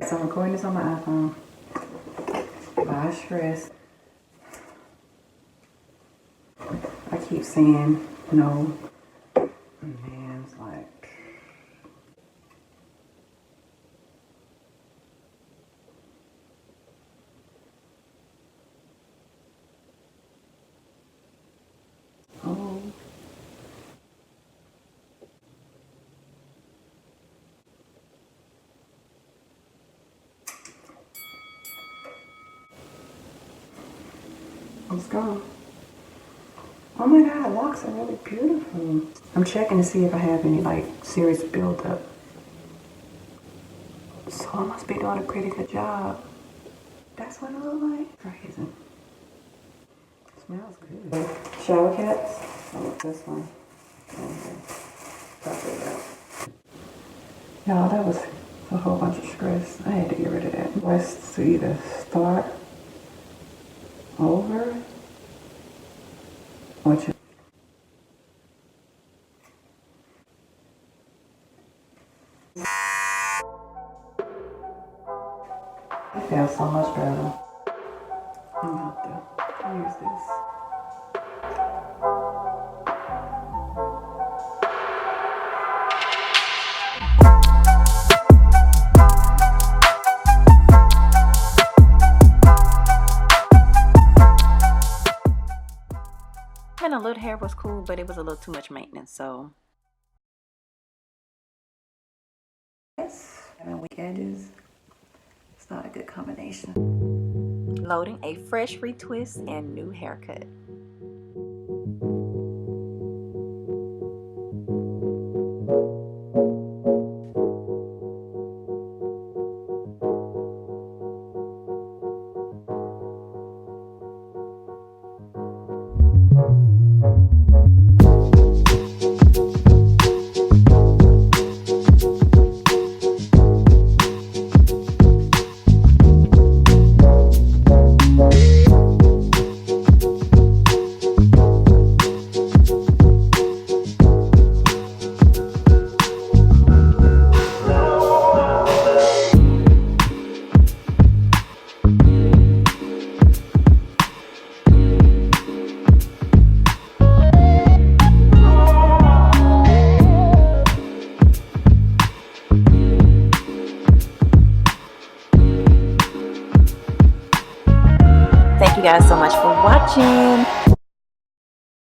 So I'm recording this on my iPhone. Why stress? I keep saying no. Man, it's like, oh. Let's go. Oh my god, locks are really beautiful. I'm checking to see if I have any like serious buildup. So I must be doing a pretty good job. That's what it looks like. Crazy. Smells good. Shower caps. I want this one. Okay. Pop it out. Y'all, that was a whole bunch of stress. I had to get rid of that. West to either start over or just. It feels so much better. I'm about to use this. And a little hair was cool, but it was a little too much maintenance, so. Yes, having weak edges. It's not a good combination. Loading a fresh retwist and new haircut. Thank you guys so much for watching.